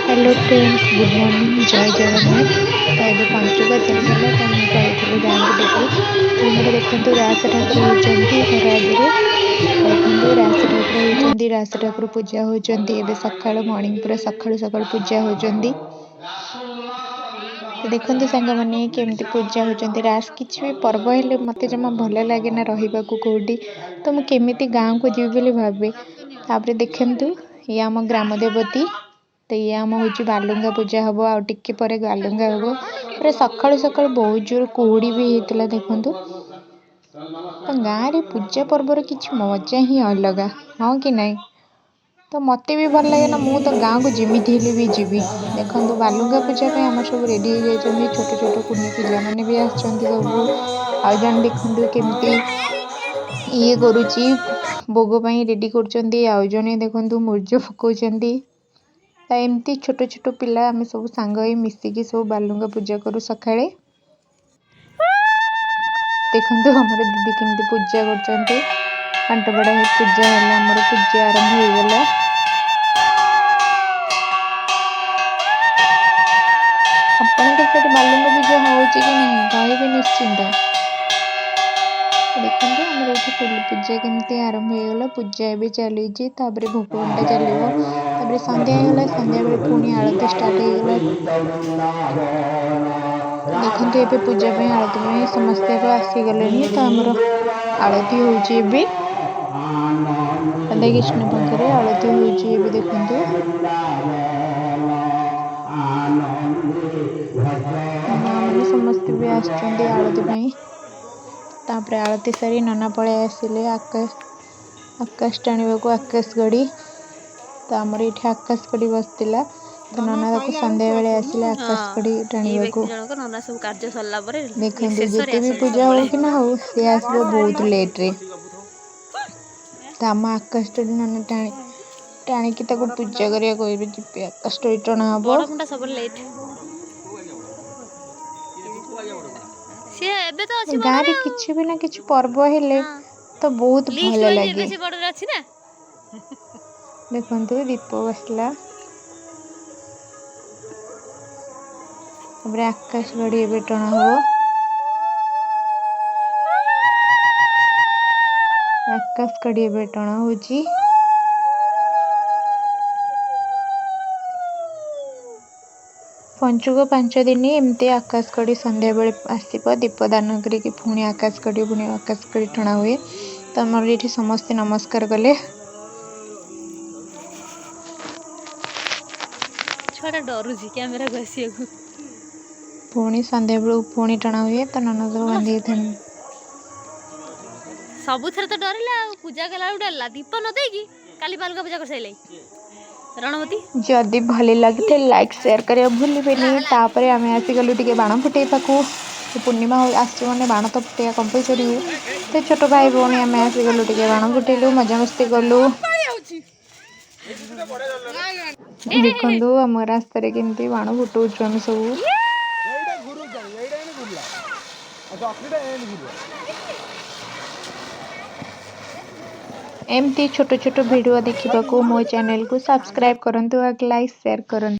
Hello friends, good morning, जय जगन्नाथ। तो ये पंचुक चलता तो मुझे पढ़ी गाँव को देखिए। तो देखो रास ठाकुर होती घर आगे। देखो रास ठाकुर होती, रास ठाकुर पूजा होती सका मर्णिंग पूरा सका सका पूजा होती। तो देखते सांग मैंने केमती पूजा होती रास किसी भी पर्व हेले मत जमा भल लगे ना रहा कौटी। तो मुझे गाँव को जीवी भावे। तापर देखु ये आम ग्राम देवती। तो ये आम हूँ बालुंगा पूजा हम आ टिके पर बालुंगा हम पूरा सका सका बहुत जोर कुहुड़ी भी होता। देखु तो गाँव में पूजा पर्वर किसी मजा ही अलग, हाँ कि नहीं। तो मत भी भल लगे ना, मु तो गाँव को जमी भी जीवी। देखो बालुंगा पूजा आम सब रेडी हो जाती, छोट छोट कुनी पिला मैंने भी आसुँच सब। आ जन देखु केमती ये करुच्ची भोग रेडी कर देखु मूर्ज पकाउछंती। एमती छोट छोट पिला आम सब सांग मिसिकी सब बालुंगा पूजा करू सकाळे। देखु हमर दीदी केमती पूजा करचंती। पांटपड़ा पूजा है, आमर पूजा आरंभ हो गला। आपण के साथ बालुंगा पूजा होची कि नहीं कहबे निश्चिंत। देखो आमर ये पूजा केमती आरंभ हो गला। पूजा एवं चली भोग घंटा चलो। संध्या होगा, संध्या बेले पुणी आरती स्टार्ट हो गला। देखो ये पूजा आरती समस्त आसीगले। तो आमर आरती होची राधा कृष्ण पाखे आरती होची। देखु माँ मैंने समस्त भी आसुँच आरती। तापर आरती सारी नना पलि आसिले आकाश टाणा को आकाश गड़ी। तो आमर ये आकाश गड़ी बसला। तो नना ताको संध्या बेले आसिले आकाश गड़ी टाणा को। देखते जिते भी पूजा हो कि ना हो सी आस बहुत लेट रे। तो आम आकाश गड़ी नना टाणिकी पूजा करिया जी आकाश गड़ी टणा हम। गाँव रे किसी भी ना किसी पर्व हेले तो बहुत भल लगे। देखु दीप बसला। आकाश गड़ी एवं टणा हम। आकाश गड़ी एवं टणा होची। पंचुक 5 दिन एमती आकाश गड़ी संध्या बेले आसो दीपदान करके पुणी आकाश गड़ी टणा हुए। तो आमर ये समस्ते नमस्कार कले। छुआ डरुची कैमेरा घसीक पुणी संध्या बेलू पुणी टणा हुए। तो ननद बांधी सबुथ तो डरला पूजा कला डरला दीप न देगी काली बालुका पूजा कर साइले। जदि भल लगे लाइक शेयर करिया भूलिबेनी। तापर आम आसीगलु टिके बाण फुटे पाकू। पूर्णिमा आसने बाण तो फुटे कंपलसरी हुए। तो छोट भाई भौणी आम आसीगलु टिके बाण फुटेलु मजामस्ती कलु। देखु आम रास्ता केमती बाण फुटाऊँ आम सब। एमती छोट छोट वीडियो देखा मो चैनल को सब्सक्राइब करंतु, लाइक शेयर करंतु।